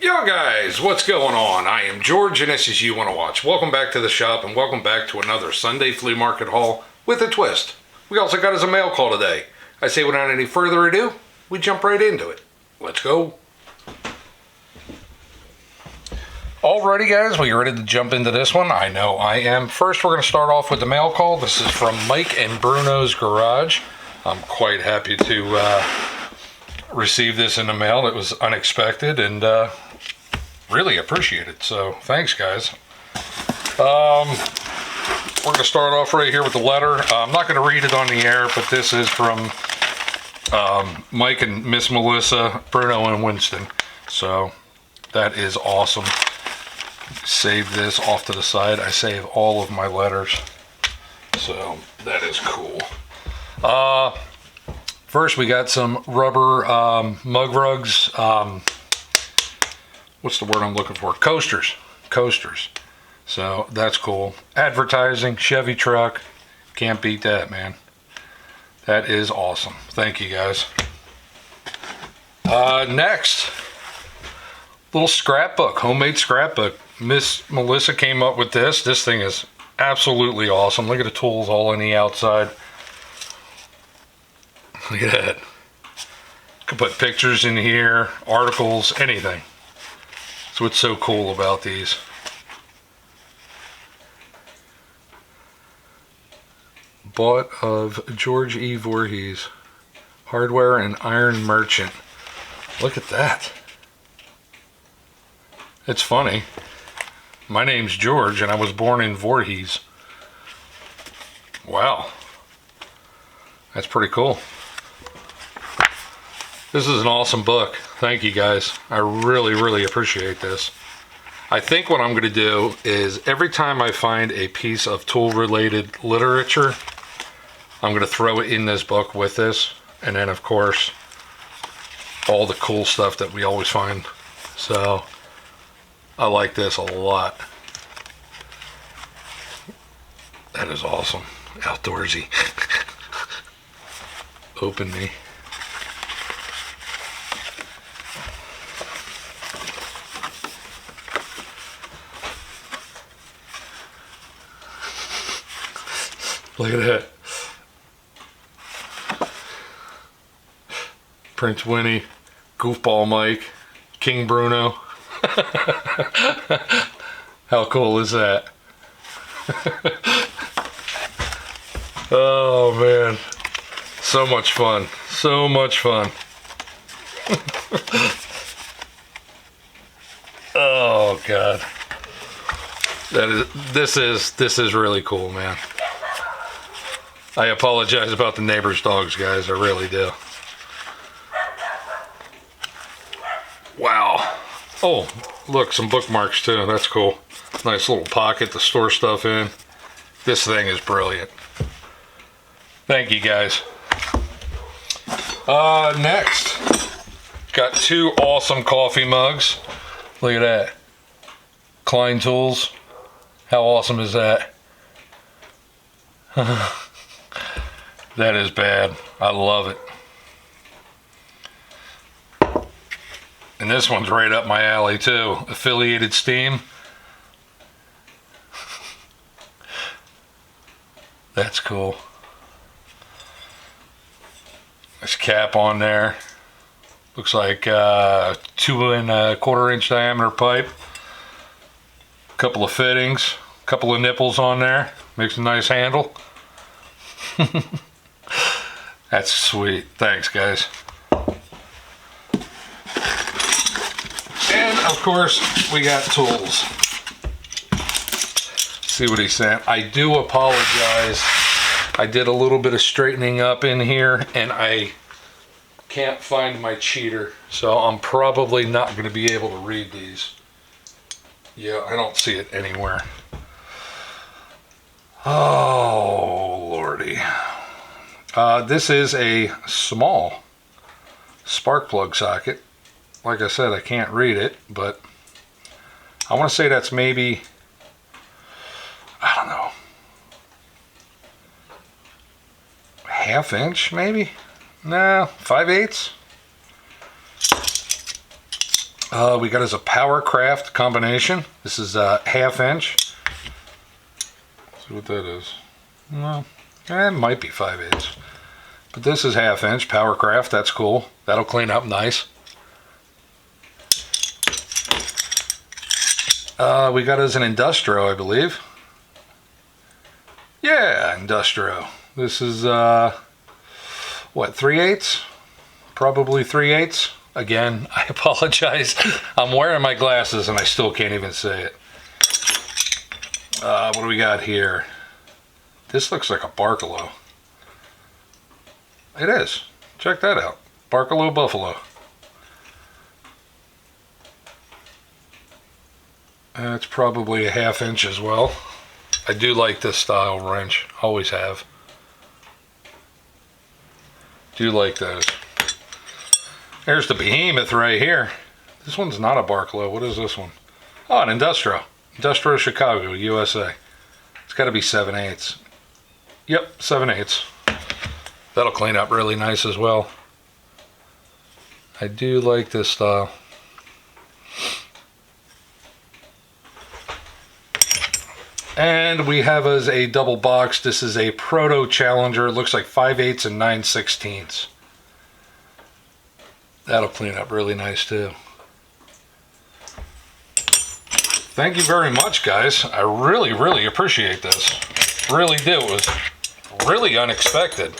Yo guys, what's going on? I am George and this is You Wanna Watch. Welcome back to the shop and welcome back to another Sunday flea market haul with a twist. We also got us a mail call today. I say without any further ado, we jump right into it. Let's go. Alrighty guys, we ready to jump into this one? I know I am. First we're going to start off with the mail call. This is from Mike and Bruno's Garage. I'm quite happy to receive this in the mail. It was unexpected and really appreciate it. So thanks guys. We're going to start off right here with the letter. I'm not going to read it on the air, but this is from Mike and Miss Melissa, Bruno and Winston. So that is awesome. Save this off to the side. I save all of my letters. So that is cool. First we got some rubber mug rugs. What's the word I'm looking for? Coasters. So that's cool. Advertising, Chevy truck. Can't beat that, man. That is awesome. Thank you guys. Next, little scrapbook, homemade scrapbook. Miss Melissa came up with this. This thing is absolutely awesome. Look at the tools all on the outside. Look at that. You can put pictures in here, articles, anything. That's what's so cool about these. Bought of George E. Voorhees, hardware and iron merchant. Look at that. It's funny. My name's George and I was born in Voorhees. Wow. That's pretty cool. This is an awesome book. Thank you guys. I really appreciate this. I think what I'm going to do is every time I find a piece of tool related literature, I'm going to throw it in this book with this. And then of course, all the cool stuff that we always find. So I like this a lot. That is awesome. Outdoorsy. Open me. Look at that. Prince Winnie, Goofball Mike, King Bruno. How cool is that? Oh man. So much fun. So much fun. Oh god. This is really cool, man. I apologize about the neighbor's dogs, guys. I really do. Wow. Oh, look, some bookmarks too. That's cool. Nice little pocket to store stuff in. This thing is brilliant. Thank you, guys. Next, got two awesome coffee mugs. Look at that. Klein Tools. How awesome is that? That is bad. I love it. And this one's right up my alley too. Affiliated Steam. That's cool. This cap on there. Looks like 2 1/4 inch diameter pipe. A couple of fittings. A couple of nipples on there. Makes a nice handle. That's sweet. Thanks, guys. And of course, we got tools. See what he sent. I do apologize. I did a little bit of straightening up in here and I can't find my cheater. So I'm probably not going to be able to read these. Yeah, I don't see it anywhere. Oh, lordy. This is a small spark plug socket. Like I said, I can't read it, but I want to say that's maybe, I don't know, 1/2 inch maybe? No, 5/8. We got as a Powercraft combination. This is a 1/2 inch. Let's see what that is. Well, it might be 5/8. But this is 1/2 inch Powercraft. That's cool. That'll clean up nice. We got as an Industro, I believe. Yeah, Industro. This is, what, 3/8? Probably 3/8. Again, I apologize. I'm wearing my glasses and I still can't even say it. What do we got here? This looks like a Barkalow. It is. Check that out. Barkalow Buffalo. It's probably a 1/2 inch as well. I do like this style wrench. Always have. Do like those. There's the behemoth right here. This one's not a Barkalow. What is this one? Oh, an Industro. Industro Chicago, USA. It's got to be 7/8. Yep, 7/8. That'll clean up really nice as well. I do like this style. And we have as a double box. This is a Proto Challenger. It looks like 5/8 and 9/16. That'll clean up really nice too. Thank you very much, guys. I really, really appreciate this. Really do. It was really unexpected.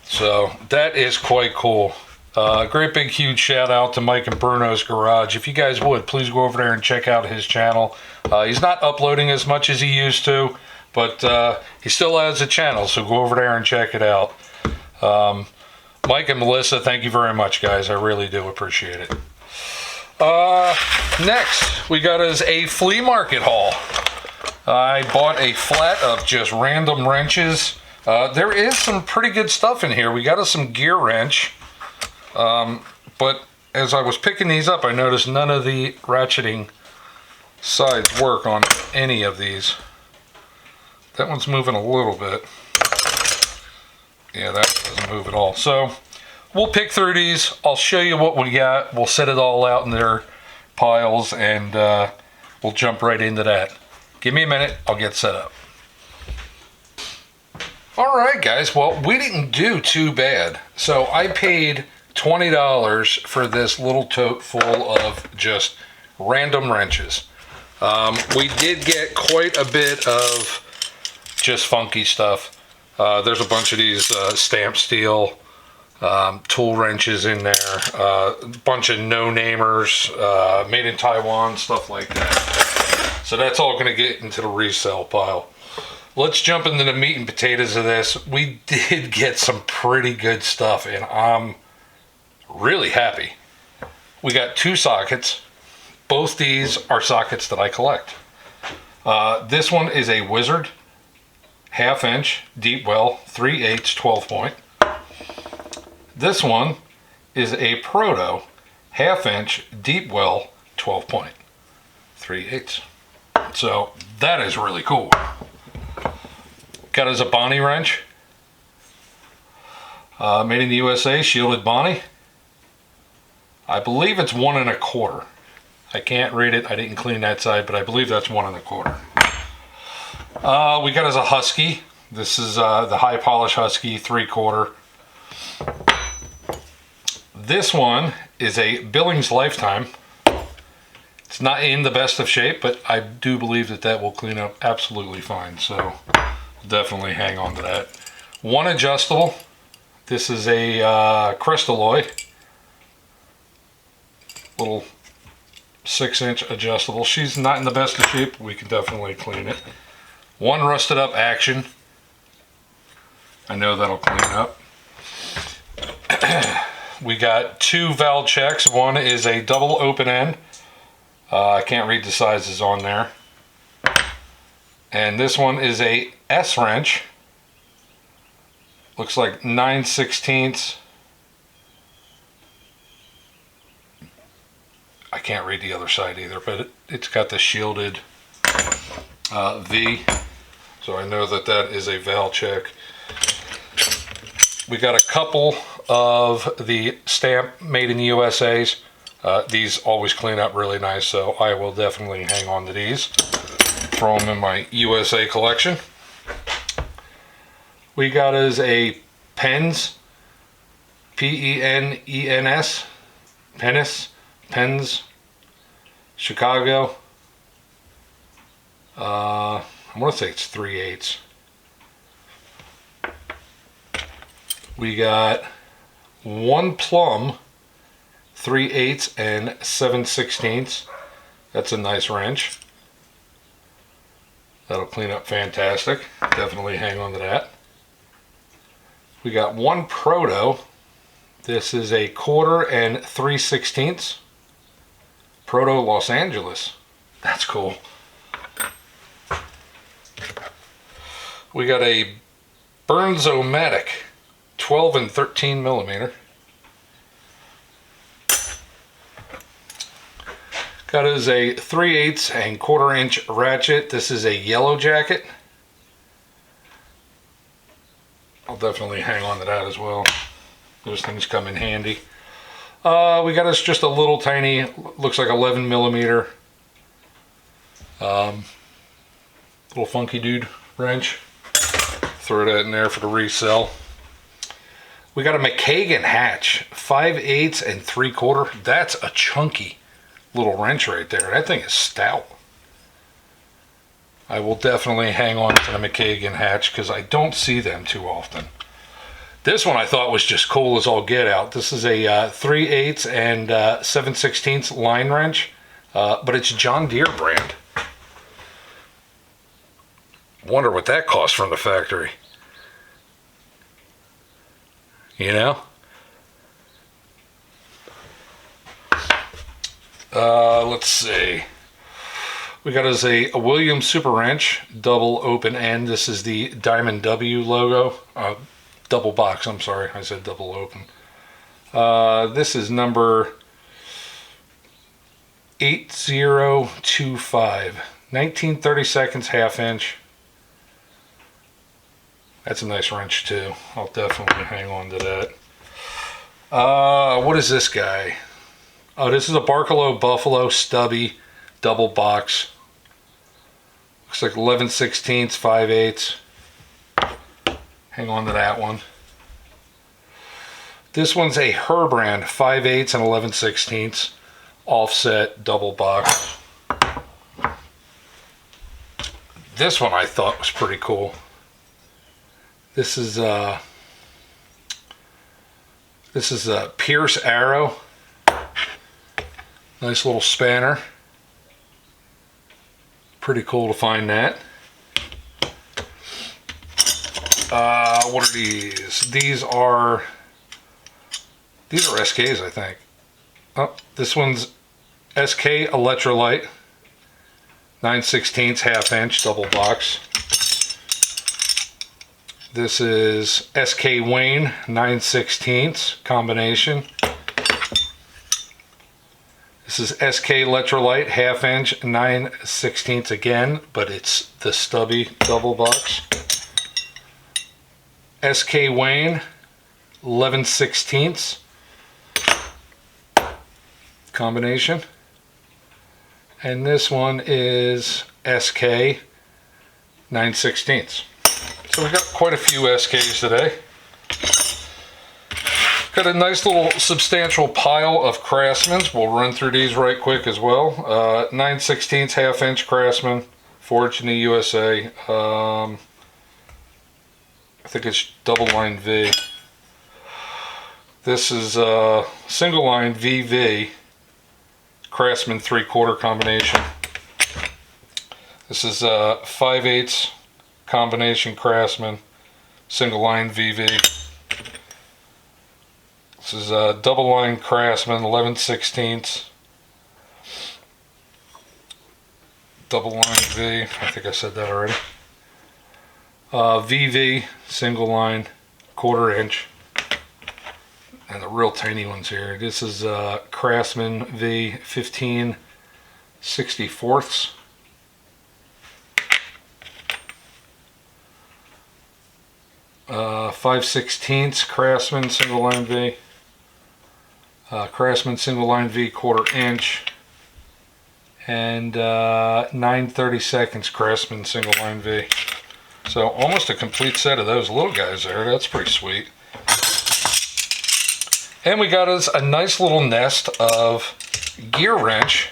So that is quite cool. Great big huge shout out to Mike and Bruno's Garage. If you guys would, please go over there and check out his channel. He's not uploading as much as he used to, but he still has a channel, so go over there and check it out. Mike and Melissa, thank you very much, guys. I really do appreciate it. Next, we got us a flea market haul. I bought a flat of just random wrenches. There is some pretty good stuff in here. We got us some gear wrench. But as I was picking these up, I noticed none of the ratcheting sides work on any of these. That one's moving a little bit. Yeah, that doesn't move at all. So we'll pick through these. I'll show you what we got. We'll set it all out in their piles, and we'll jump right into that. Give me a minute. I'll get set up. All right, guys. Well, we didn't do too bad. So I paid $20 for this little tote full of just random wrenches. We did get quite a bit of just funky stuff. There's a bunch of these stamp steel tool wrenches in there, a bunch of no-namers, made in Taiwan, stuff like that. So that's all going to get into the resale pile. Let's jump into the meat and potatoes of this. We did get some pretty good stuff, and I'm really happy. We got 2 sockets. Both these are sockets that I collect. This one is a Wizard 1/2 inch deep well 3/8 12 point. This one is a Proto 1/2 inch deep well 12 point 3/8. So that is really cool. Got as a Bonnie wrench, made in the USA, shielded Bonnie. I believe it's 1 1/4. I can't read it. I didn't clean that side, but I believe that's 1 1/4. We got as a Husky. This is the high polish Husky 3/4. This one is a Billings Lifetime. It's not in the best of shape, but I do believe that that will clean up absolutely fine. So definitely hang on to that. 1 adjustable. This is a Crystalloy. Little 6-inch adjustable. She's not in the best of shape. We can definitely clean it. 1 rusted up Action. I know that'll clean up. We got 2 valve checks. One is a double open end. I can't read the sizes on there. And this one is a S wrench. Looks like 9/16. I can't read the other side either, but it's got the shielded V. So I know that that is a valve check. We got a couple of the stamp made in the USA's. These always clean up really nice, so I will definitely hang on to these. Throw them in my USA collection. We got is a Pens, P-E-N-E-N-S, Pens, Chicago. I want to say it's 3/8. We got one plum, 3/8 and 7/16. That's a nice wrench. That'll clean up fantastic. Definitely hang on to that. We got one Proto. This is a 1/4 and 3/16. Proto Los Angeles. That's cool. We got a Burns-O-Matic 12 and 13 millimeter. Got is a 3/8 and 1/4 inch ratchet. This is a yellow jacket. I'll definitely hang on to that as well. Those things come in handy. We got us just a little tiny, looks like 11 millimeter, little funky dude wrench. Throw that in there for the resell. We got a McKagan hatch, 5/8 and 3/4. That's a chunky little wrench right there. That thing is stout. I will definitely hang on to the McKagan hatch because I don't see them too often. This one I thought was just cool as all get out. This is a 3/8 and 7/16 line wrench, but it's John Deere brand. Wonder what that costs from the factory. You know? Let's see. We got us a Williams Super Wrench, double open end. This is the Diamond W logo. Double box, I'm sorry. I said double open. This is number 8025. 19/32 half inch. That's a nice wrench too. I'll definitely hang on to that. What is this guy? Oh, this is a Barkalow Buffalo stubby double box. Looks like 11/16, 5/8. Hang on to that one. This one's a Herbrand 5/8 and 11/16 offset double box. This one I thought was pretty cool. This is a Pierce Arrow. Nice little spanner. Pretty cool to find that. What are these? These are SKs, I think. Oh, this one's SK Electrolyte, 9/16 half inch double box. This is SK Wayne 9/16 combination. This is SK Electrolyte half inch 9/16 again, but it's the stubby double box. SK Wayne 11/16 combination. And this one is SK 9/16. So we got quite a few SKs today. Got a nice little substantial pile of Craftsmans. We'll run through these right quick as well. 9/16 half inch Craftsman, forged in the USA. I think it's double line V. This is a single line VV Craftsman 3/4 combination. This is a 5/8 combination Craftsman single line VV. This is a double line Craftsman 11/16 double line V. I think I said that already. VV single line 1/4 inch, and the real tiny ones here. This is Craftsman V 15/64. 5/16 Craftsman single line V. Craftsman single line V 1/4 inch. And 9/32 Craftsman single line V. So almost a complete set of those little guys there. That's pretty sweet. And we got us a nice little nest of gear wrench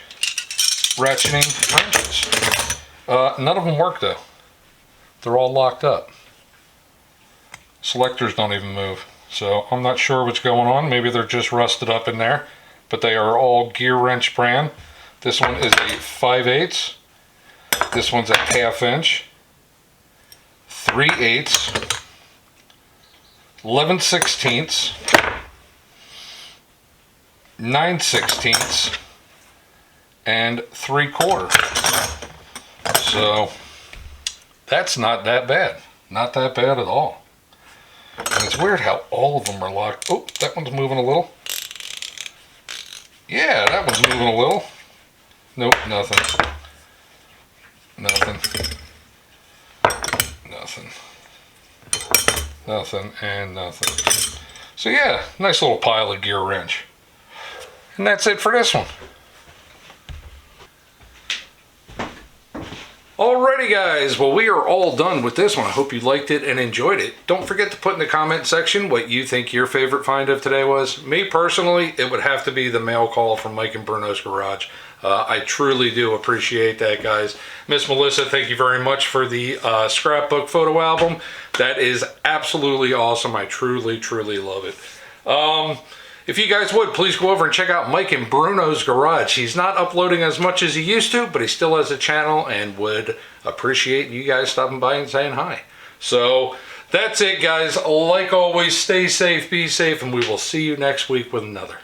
ratcheting wrenches. None of them work though. They're all locked up. Selectors don't even move. So I'm not sure what's going on. Maybe they're just rusted up in there. But they are all gear wrench brand. This one is a 5/8. This one's a 1/2 inch. 3/8. 11/16. 9/16. And 3/4. So that's not that bad. Not that bad at all. And it's weird how all of them are locked. Oh, that one's moving a little. Yeah, that one's moving a little. Nope, nothing. Nothing. Nothing. Nothing and nothing. So yeah, nice little pile of gear wrench. And that's it for this one. Alrighty guys, well we are all done with this one. I hope you liked it and enjoyed it. Don't forget to put in the comment section what you think your favorite find of today was. Me personally, it would have to be the mail call from Mike and Bruno's Garage. I truly do appreciate that, guys. Miss Melissa, thank you very much for the scrapbook photo album. That is absolutely awesome. I truly, truly love it. If you guys would, please go over and check out Mike and Bruno's Garage. He's not uploading as much as he used to, but he still has a channel and would appreciate you guys stopping by and saying hi. So that's it, guys. Like always, stay safe, be safe, and we will see you next week with another.